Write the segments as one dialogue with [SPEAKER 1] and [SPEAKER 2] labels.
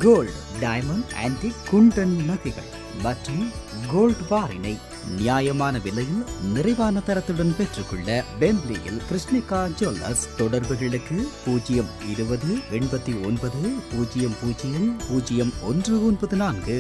[SPEAKER 1] Gold, diamond, antique, குண்டன் நகைகள் மற்றும் gold பாரினை நியாயமான விலையில் நிறைவான தரத்துடன் பெற்றுக்கொள்ள பென்லியில் கிருஷ்ணிகா ஜுவல்லர்ஸ். தொடர்புகளுக்கு 020 89 00 0194.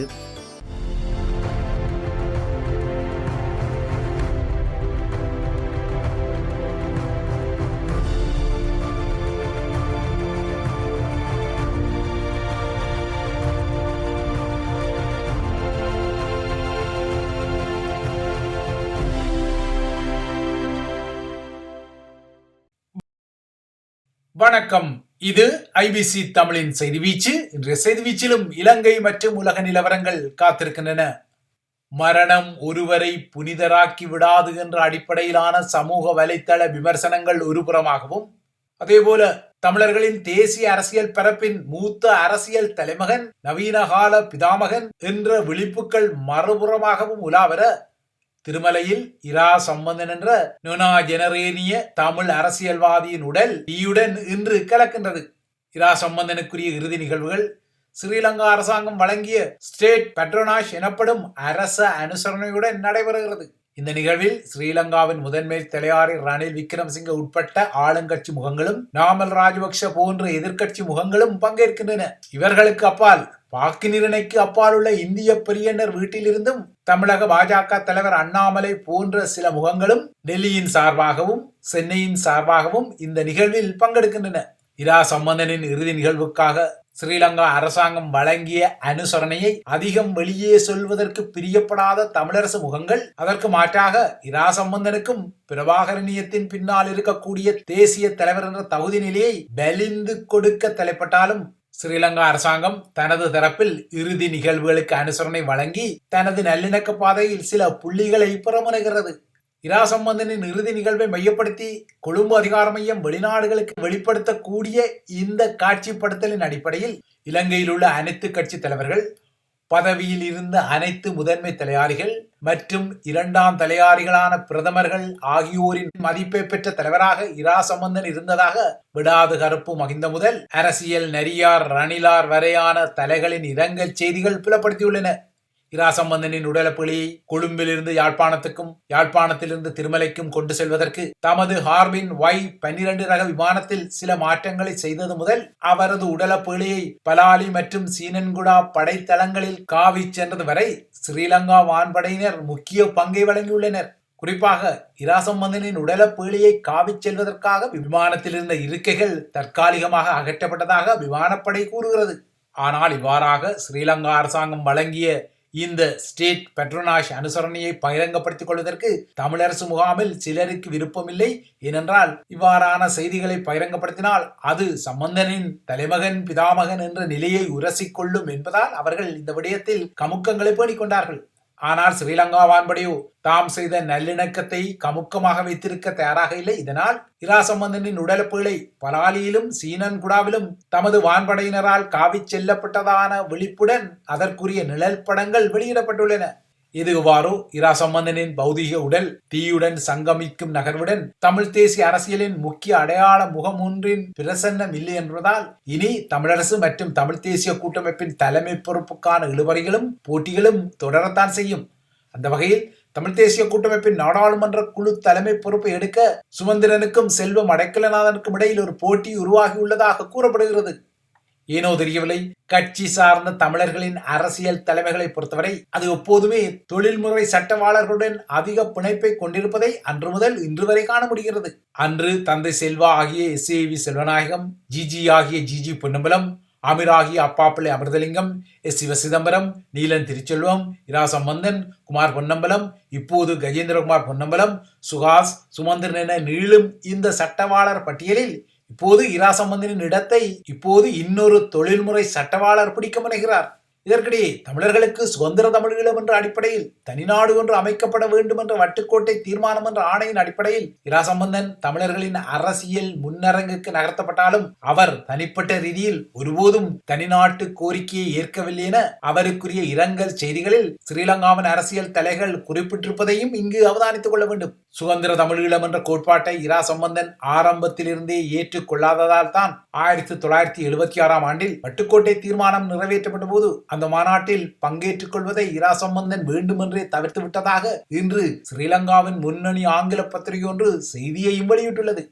[SPEAKER 2] வணக்கம். இது ஐபிசி தமிழின் செய்தி வீச்சு. இன்றைய செய்தி வீச்சிலும் இலங்கை மற்றும் உலக நிலவரங்கள் காத்திருக்கின்றன. மரணம் ஒருவரை புனிதராக்கி விடாது என்ற அடிப்படையிலான சமூக வலைத்தள விமர்சனங்கள் ஒருபுறமாகவும், அதேபோல தமிழர்களின் தேசிய அரசியல் பரப்பின் மூத்த அரசியல் தலைமகன், நவீனகால பிதாமகன் என்ற விழிப்புகள் மறுபுறமாகவும் உலாவர, திருமலையில் இரா சம்பந்தன் என்ற நொனாஜெனரேனிய தமிழ் அரசியல்வாதியின் உடல் தீயுடன் இன்று கலக்கின்றது. இரா சம்பந்தனுக்குரிய இறுதி நிகழ்வுகள் ஸ்ரீலங்கா அரசாங்கம் வழங்கிய ஸ்டேட் பெட்ரோனாஷ் எனப்படும் அரச அனுசரணையுடன் நடைபெறுகிறது. இந்த நிகழ்வில் ஸ்ரீலங்காவின் முதன்மை தலையாரி ரணில் விக்ரமசிங்க உட்பட்ட ஆளுங்கட்சி முகங்களும், நாமல் ராஜபக்ஷ போன்ற எதிர்கட்சி முகங்களும் பங்கேற்கின்றன. இவர்களுக்கு அப்பால், வாக்கு நிர்ணயிக்கு அப்பால் உள்ள இந்திய பெரியனர் வீட்டிலிருந்தும் தமிழக பாஜக தலைவர் அண்ணாமலை போன்ற சில முகங்களும் டெல்லியின் சார்பாகவும் சென்னையின் சார்பாகவும் இந்த நிகழ்வில் பங்கெடுக்கின்றன. இரா சம்பந்தனின் இறுதி நிகழ்வுக்காக ஸ்ரீலங்கா அரசாங்கம் வழங்கிய அனுசரணையை அதிகம் வெளியே சொல்வதற்கு பிரியப்படாத தமிழரசு முகங்கள், அதற்கு மாற்றாக இரா சம்பந்தனுக்கும் பிரபாகரணியத்தின் பின்னால் இருக்கக்கூடிய தேசிய தலைவர் என்ற தகுதி நிலையை பலிந்து கொடுக்க தலைப்பட்டாலும், ஸ்ரீலங்கா அரசாங்கம் தனது தரப்பில் இறுதி நிகழ்வுகளுக்கு அனுசரணை வழங்கி தனது நல்லிணக்க பாதையில் சில புள்ளிகளை புறமுனைகிறது. இரா சம்பந்தனின் இறுதி நிகழ்வை மையப்படுத்தி கொழும்பு அதிகார மையம் வெளிநாடுகளுக்கு வெளிப்படுத்தக்கூடிய இந்த காட்சிப்படுத்தலின் அடிப்படையில் இலங்கையில் உள்ள அனைத்து கட்சி தலைவர்கள், பதவியில் இருந்த அனைத்து முதன்மை தலையாரிகள் மற்றும் இரண்டாம் தலையாரிகளான பிரதமர்கள் ஆகியோரின் மதிப்பை பெற்ற தலைவராக இரா சம்பந்தன் இருந்ததாக விடாது கருப்பு மகிந்த முதல் அரசியல் நரியார் ரணிலார் வரையான தலைகளின் இரங்கல் செய்திகள் புலப்படுத்தியுள்ளன. இரா சம்பந்தனின் உடலப்பிழையை கொழும்பிலிருந்து யாழ்ப்பாணத்துக்கும், யாழ்ப்பாணத்திலிருந்து திருமலைக்கும் கொண்டு செல்வதற்கு தமது ஹார்பின் Y-12 ரக விமானத்தில் சில மாற்றங்களை செய்தது முதல், அவரது உடலப்பிழையை பலாலி மற்றும் சீனன்குடா படைத்தளங்களில் காவி சென்றது வரை ஸ்ரீலங்கா வான்படையினர் முக்கிய பங்கை வழங்கியுள்ளனர். குறிப்பாக இரா சம்பந்தனின் உடலப்பிழையை காவி செல்வதற்காக விமானத்தில் இருந்த இருக்கைகள் தற்காலிகமாக அகற்றப்பட்டதாக விமானப்படை கூறுகிறது. ஆனால் இவ்வாறாக ஸ்ரீலங்கா அரசாங்கம் வழங்கிய இந்த ஸ்டேட் பெட்ரோனாஷ் அனுசரணையை பகிரங்கப்படுத்திக் கொள்வதற்கு தமிழரசு முகாமில் சிலருக்கு விருப்பமில்லை. ஏனென்றால் இவ்வாறான செய்திகளை பகிரங்கப்படுத்தினால் அது சம்பந்தனின் தலைமகன் பிதாமகன் என்ற நிலையை உரசிக்கொள்ளும் என்பதால் அவர்கள் இந்த விடயத்தில் கமுக்கங்களை பேணிக்கொண்டார்கள். ஆனால் ஸ்ரீலங்கா வான்படையோ தாம் செய்த நல்லிணக்கத்தை கமுக்கமாக வைத்திருக்க தயாராக இல்லை. இதனால் இரா சம்பந்தனின் உடலப்பிழை பலாலியிலும் சீனன்குடாவிலும் தமது வான்படையினரால் காவி செல்லப்பட்டதான விழிப்புடன் அதற்குரிய நிழல் படங்கள் வெளியிடப்பட்டுள்ளன. இது இவ்வாறு இரா சம்பந்தனின் பௌதிக உடல் தீயுடன் சங்கமிக்கும் நகர்வுடன் தமிழ் தேசிய அரசியலின் முக்கிய அடையாள முகம் ஒன்றின் பிரசன்னம் இல்லை என்பதால் இனி தமிழரசு மற்றும் தமிழ் தேசிய கூட்டமைப்பின் தலைமை பொறுப்புக்கான இழுபறிகளும் போட்டிகளும் தொடரத்தான் செய்யும். அந்த வகையில் தமிழ் தேசிய கூட்டமைப்பின் நாடாளுமன்ற குழு தலைமை பொறுப்பை எடுக்க சுமந்திரனுக்கும் செல்வம் அடைக்கலநாதனுக்கும் இடையில் ஒரு போட்டி உருவாகியுள்ளதாக கூறப்படுகிறது. ஏனோ தெரியவில்லை, கட்சி சார்ந்த தமிழர்களின் அரசியல் தலைமைகளை பொறுத்தவரை அது எப்போதுமே தொழில்முறை சட்டவாளர்களுடன் அதிக பிணைப்பை கொண்டிருப்பதை அன்று முதல் இன்று வரை காண முடிகிறது. அன்று தந்தை செல்வா ஆகிய SAV செல்வநாயகம், ஜிஜி ஆகிய ஜிஜி பொன்னம்பலம், அமீர் ஆகிய அப்பாப்பிள்ளை அமிர்தலிங்கம், சிவசிதம்பரம், நீலன் திருச்செல்வம், இரா சம்பந்தன், குமார் பொன்னம்பலம், இப்போது கஜேந்திரகுமார் பொன்னம்பலம், சுஹாஸ், சுமந்திரன் என நீளும் இந்த சட்டவாளர் பட்டியலில் இப்போது இரா சம்பந்தனின் இடத்தை இப்போது இன்னொரு தொழில்முறை சட்டவாளர் பிடிக்க முனைகிறார். இதற்கிடையே தமிழர்களுக்கு சுதந்திர தமிழீழம் என்ற அடிப்படையில் தனிநாடு ஒன்று அமைக்கப்பட வேண்டும் என்ற வட்டுக்கோட்டை தீர்மானம் என்ற ஆணையின் அடிப்படையில் இரா சம்பந்தன் தமிழர்களின் அரசியல் முன்னரங்குக்கு நகர்த்தப்பட்டாலும் அவர் தனிப்பட்ட ரீதியில் ஒருபோதும் தனிநாட்டு கோரிக்கையை ஏற்கவில்லை என அவருக்குரிய இரங்கல் செய்திகளில் ஸ்ரீலங்காவின் அரசியல் தலைகள் குறிப்பிட்டிருப்பதையும் இங்கு அவதானித்துக் கொள்ள வேண்டும். சுதந்திர தமிழீழம் என்ற கோட்பாட்டை இரா சம்பந்தன் ஆரம்பத்திலிருந்தே ஏற்றுக்கொள்ளாததால் தான் 1976 ஆண்டில் வட்டுக்கோட்டை தீர்மானம் நிறைவேற்றப்பட்ட போது அந்த மாநாட்டில் பங்கேற்றுக் கொள்வதை இரா சம்பந்தன் வேண்டுமென்றே தவிர்த்து விட்டதாக இன்று ஸ்ரீலங்காவின் முன்னணி ஆங்கில பத்திரிகை ஒன்று செய்தியையும் வெளியிட்டுள்ளது.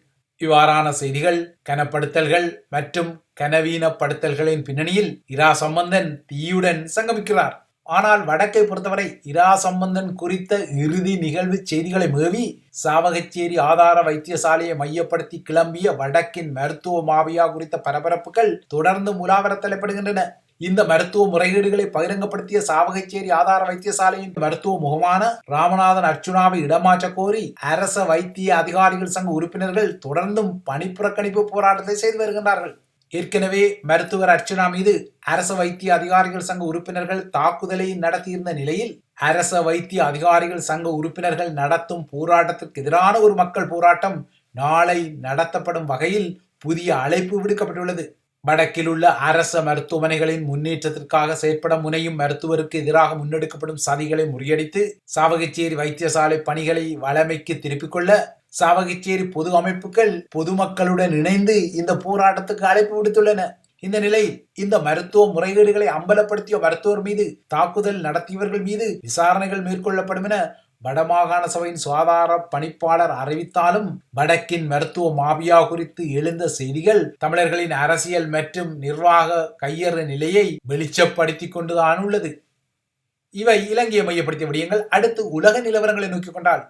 [SPEAKER 2] இவ்வாறான செய்திகள், கனப்படுத்தல்கள் மற்றும் கனவீனப்படுத்தல்களின் பின்னணியில் இரா சம்பந்தன் தீயுடன் சங்கமிக்கிறார். ஆனால் வடக்கை பொறுத்தவரை இரா சம்பந்தன் குறித்த இறுதி நிகழ்வு செய்திகளை மேவி சாவகச்சேரி ஆதார வைத்தியசாலையை மையப்படுத்தி கிளம்பிய வடக்கின் மருத்துவ மாபியா குறித்த பரபரப்புகள் தொடர்ந்து முலாவர தலைப்படுகின்றன. இந்த மருத்துவ முறைகேடுகளை பகிரங்கப்படுத்திய சாவகச்சேரி ஆதார வைத்தியசாலையின் மருத்துவ முகமான ராமநாதன் அர்ச்சுனாவை இடமாற்ற கோரி அரச வைத்திய அதிகாரிகள் சங்க உறுப்பினர்கள் தொடர்ந்தும் பணிப்புறக்கணிப்பு போராட்டத்தை செய்து வருகின்றார்கள். ஏற்கனவே மருத்துவர் அர்ச்சனா மீது அரச வைத்திய அதிகாரிகள் சங்க உறுப்பினர்கள் தாக்குதலை நடத்தியிருந்த நிலையில் அரச வைத்திய அதிகாரிகள் சங்க உறுப்பினர்கள் நடத்தும் போராட்டத்திற்கு எதிரான ஒரு மக்கள் போராட்டம் நாளை நடத்தப்படும் வகையில் புதிய அழைப்பு விடுக்கப்பட்டுள்ளது. வடக்கில் உள்ள அரச மருத்துவமனைகளின் முன்னேற்றத்திற்காக செயற்பட முனையும் மருத்துவருக்கு எதிராக முன்னெடுக்கப்படும் சதிகளை முறியடித்து சாவகச்சேரி வைத்தியசாலை பணிகளை வளமைக்கு திருப்பிக் கொள்ள சாவகச்சேரி பொது அமைப்புகள் பொதுமக்களுடன் இணைந்து இந்த போராட்டத்துக்கு அழைப்பு விடுத்துள்ளன. இந்த நிலையில் இந்த மருத்துவ முறைகேடுகளை அம்பலப்படுத்திய மருத்துவர் மீது தாக்குதல் நடத்தியவர்கள் மீது விசாரணைகள் மேற்கொள்ளப்படும் என வடமாகாண சபையின் சுகாதார பணிப்பாளர் அறிவித்தாலும் வடக்கின் மருத்துவ மாபியா குறித்து எழுந்த செய்திகள் தமிழர்களின் அரசியல் மற்றும் நிர்வாக கையறு நிலையை வெளிச்சப்படுத்திக் கொண்டுதான் உள்ளது. இவை இலங்கையை மையப்படுத்திய விடயங்கள். அடுத்து உலக நிலவரங்களை நோக்கிக் கொண்டால்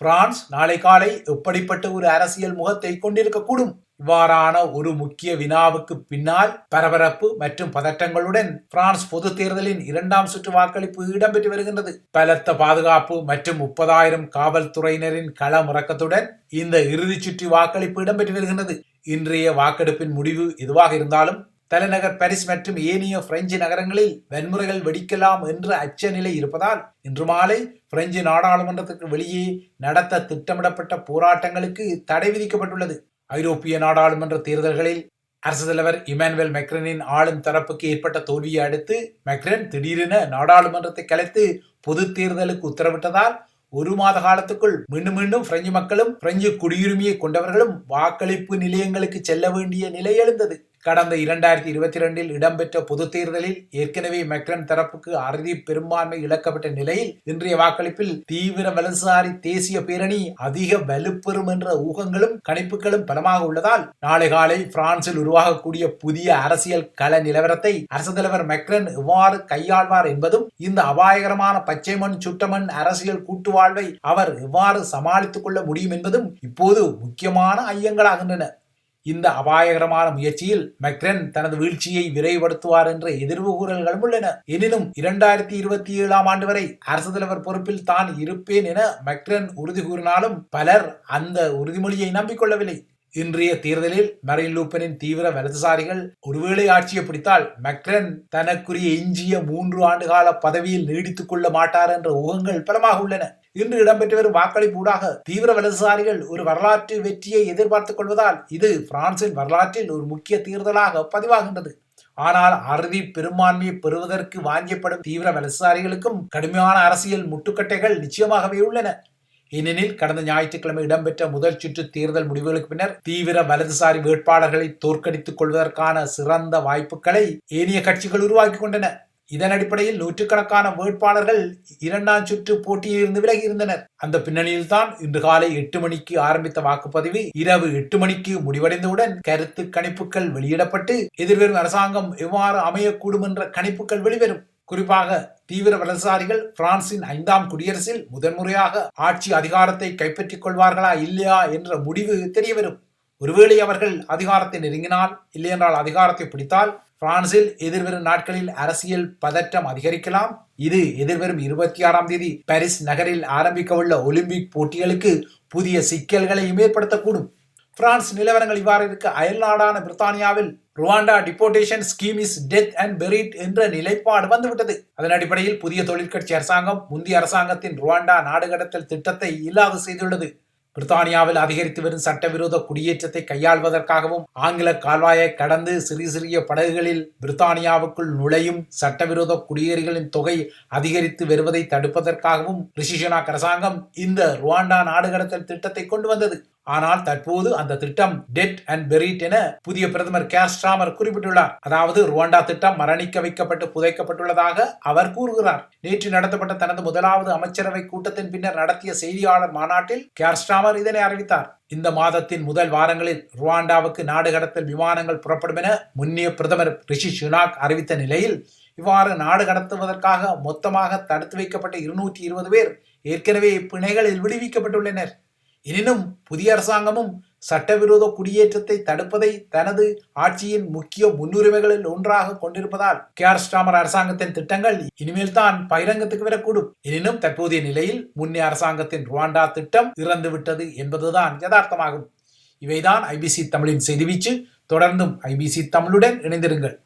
[SPEAKER 2] பிரான்ஸ் நாளை காலை எப்படிப்பட்ட ஒரு அரசியல் முகத்தை கொண்டிருக்கக்கூடும்? இவ்வாறான ஒரு முக்கிய வினாவுக்கு பின்னால் பரபரப்பு மற்றும் பதற்றங்களுடன் பிரான்ஸ் பொது தேர்தலின் 2ஆம் சுற்று வாக்களிப்பு இடம்பெற்று வருகின்றது. பலத்த பாதுகாப்பு மற்றும் 30,000 காவல்துறையினரின் களமிறக்கத்துடன் இந்த இறுதி சுற்று வாக்களிப்பு இடம்பெற்று வருகின்றது. இன்றைய வாக்கெடுப்பின் முடிவு எதுவாக இருந்தாலும் தலைநகர் பாரிஸ் மற்றும் ஏனைய பிரெஞ்சு நகரங்களில் வன்முறைகள் வெடிக்கலாம் என்ற அச்ச நிலை இருப்பதால் இன்று மாலை பிரெஞ்சு நாடாளுமன்றத்துக்கு வெளியே நடத்த திட்டமிடப்பட்ட போராட்டங்களுக்கு தடை விதிக்கப்பட்டுள்ளது. ஐரோப்பிய நாடாளுமன்ற தேர்தல்களில் அரசு தலைவர் இமானுவேல் மேக்ரனின் ஆளும் தரப்புக்கு ஏற்பட்ட தோல்வியை அடுத்து மேக்ரன் திடீரென நாடாளுமன்றத்தை கலைத்து பொது தேர்தலுக்கு உத்தரவிட்டதால் 1 மாத காலத்துக்குள் மீண்டும் பிரெஞ்சு மக்களும் பிரெஞ்சு குடியுரிமையை கொண்டவர்களும் வாக்களிப்பு நிலையங்களுக்கு செல்ல வேண்டிய நிலை எழுந்தது. கடந்த 2022 இடம்பெற்ற பொது தேர்தலில் ஏற்கனவே மேக்ரன் தரப்புக்கு அறுதி பெரும்பான்மை இழக்கப்பட்ட நிலையில் இன்றைய வாக்களிப்பில் தீவிர வலதுசாரி தேசிய பேரணி அதிக வலுப்பெறும் என்ற ஊகங்களும் கணிப்புகளும் பலமாக உள்ளதால் நாளை காலை பிரான்சில் உருவாகக்கூடிய புதிய அரசியல் கள நிலவரத்தை அரசு தலைவர் மேக்ரன் எவ்வாறு கையாள்வார் என்பதும் இந்த அபாயகரமான பச்சைமண் சுட்டமண் அரசியல் கூட்டு வாழ்வை அவர் எவ்வாறு சமாளித்துக் கொள்ள முடியும் என்பதும் இப்போது முக்கியமான ஐயங்களாகின்றன. இந்த அபாயகரமான முயற்சியில் மேக்ரன் தனது வீழ்ச்சியை விரைவுபடுத்துவார் என்ற எதிர்வு கூறல்களும் உள்ளன. எனினும் 2027 ஆண்டு வரை அரசு தலைவர் பொறுப்பில் தான் இருப்பேன் என மேக்ரன் உறுதி கூறினாலும் பலர் அந்த உறுதிமொழியை நம்பிக்கொள்ளவில்லை. இன்றைய தேர்தலில் மரீன் லூபனின் தீவிர வலதுசாரிகள் ஒருவேளை ஆட்சியை பிடித்தால் மேக்ரன் தனக்குரிய எஞ்சிய 3 ஆண்டுகால பதவியில் நீடித்துக் கொள்ள மாட்டார் என்ற ஊகங்கள் பலமாக உள்ளன. இன்று இடம்பெற்று வரும் வாக்களிப்பு ஊடாக தீவிர வலதுசாரிகள் ஒரு வரலாற்று வெற்றியை எதிர்பார்த்துக் கொள்வதால் இது பிரான்சின் வரலாற்றில் ஒரு முக்கிய தேர்தலாக பதிவாகின்றது. ஆனால் அறுதி பெரும்பான்மையை பெறுவதற்கு வாஞ்சப்படும் தீவிர வலதுசாரிகளுக்கும் கடுமையான அரசியல் முட்டுக்கட்டைகள் நிச்சயமாகவே உள்ளன. ஏனெனில் கடந்த ஞாயிற்றுக்கிழமை இடம்பெற்ற முதல் சுற்று தேர்தல் முடிவுகளுக்கு பின்னர் தீவிர வலதுசாரி வேட்பாளர்களை தோற்கடித்துக் கொள்வதற்கான சிறந்த வாய்ப்புகளை ஏனைய கட்சிகள் உருவாக்கி கொண்டன. இதன் அடிப்படையில் நூற்றுக்கணக்கான வேட்பாளர்கள் 2ஆம் சுற்று போட்டியில் இருந்து விலகி இருந்தனர். அந்த பின்னணியில் தான் இன்று காலை 8 மணிக்கு ஆரம்பித்த வாக்குப்பதிவு இரவு 8 மணிக்கு முடிவடைந்தவுடன் கருத்து கணிப்புகள் வெளியிடப்பட்டு எதிர்வரும் அரசாங்கம் எவ்வாறு அமையக்கூடும் என்ற கணிப்புகள் வெளிவரும். குறிப்பாக தீவிர வலதுசாரிகள் பிரான்சின் 5ஆம் குடியரசில் முதன்முறையாக ஆட்சி அதிகாரத்தை கைப்பற்றிக் கொள்வார்களா இல்லையா என்ற முடிவு தெரியவரும். ஒருவேளை அவர்கள் அதிகாரத்தை நெருங்கினால், இல்லையென்றால் அதிகாரத்தை பிடித்தால் பிரான்சில் எதிர்வரும் நாட்களில் அரசியல் பதற்றம் அதிகரிக்கலாம். இது எதிர்வரும் 26ஆம் தேதி பாரிஸ் நகரில் ஆரம்பிக்க உள்ள ஒலிம்பிக் போட்டிகளுக்கு புதிய சிக்கல்களை ஏற்படுத்தக்கூடும். பிரான்ஸ் நிலவரங்கள் இவ்வாறு இருக்க, அயல்நாடான பிரித்தானியாவில் Rwanda deportation scheme is death and buried என்ற நிலைப்பாடு வந்துவிட்டது. அதன் அடிப்படையில் புதிய தொழிற்கட்சி அரசாங்கம் முந்தைய அரசாங்கத்தின் ருவாண்டா நாடுகடத்தல் திட்டத்தை இல்லாது செய்துள்ளது. பிரித்தானியாவில் அதிகரித்து வரும் சட்டவிரோத குடியேற்றத்தை கையாள்வதற்காகவும் ஆங்கில கால்வாயை கடந்து சிறிய படகுகளில் பிரித்தானியாவுக்குள் நுழையும் சட்டவிரோத குடியேறிகளின் தொகை அதிகரித்து வருவதை தடுப்பதற்காகவும் ரிஷி சுனாக் அரசாங்கம் இந்த ருவாண்டா நாடுகடத்தல் திட்டத்தை கொண்டு வந்தது. ஆனால் தற்போது அந்த திட்டம் டெட் அண்ட் பெரிட் என புதிய பிரதமர் கேர் ஸ்டார்மர் குறிப்பிட்டுள்ளார். அதாவது ருவாண்டா திட்டம் மரணிக்க வைக்கப்பட்டு புதைக்கப்பட்டுள்ளதாக அவர் கூறுகிறார். நேற்று நடத்தப்பட்ட தனது முதலாவது அமைச்சரவை கூட்டத்தின் பின்னர் நடத்திய செய்தியாளர் மாநாட்டில் கேர் ஸ்டார்மர் இதனை அறிவித்தார். இந்த மாதத்தின் முதல் வாரங்களில் ருவாண்டாவுக்கு நாடு கடத்தல் விமானங்கள் புறப்படும் என முன்னைய பிரதமர் ரிஷி சுனாக் அறிவித்த நிலையில் இவ்வாறு நாடு கடத்துவதற்காக மொத்தமாக தடுத்து வைக்கப்பட்ட 220 பேர் ஏற்கனவே பிணைகளில் விடுவிக்கப்பட்டுள்ளனர். எனினும் புதிய அரசாங்கமும் சட்டவிரோத குடியேற்றத்தை தடுப்பதை தனது ஆட்சியின் முக்கிய முன்னுரிமைகளில் ஒன்றாக கொண்டிருப்பதால் கேர் ஸ்டார்மர் அரசாங்கத்தின் திட்டங்கள் இனிமேல் தான் பகிரங்கத்துக்கு வரக்கூடும். எனினும் தற்போதைய நிலையில் முன்னே அரசாங்கத்தின் ருவாண்டா திட்டம் இறந்துவிட்டது என்பதுதான் யதார்த்தமாகும். இவைதான் ஐபிசி தமிழின் செய்தி வீச்சு. தொடர்ந்தும் ஐபிசி தமிழுடன் இணைந்திருங்கள்.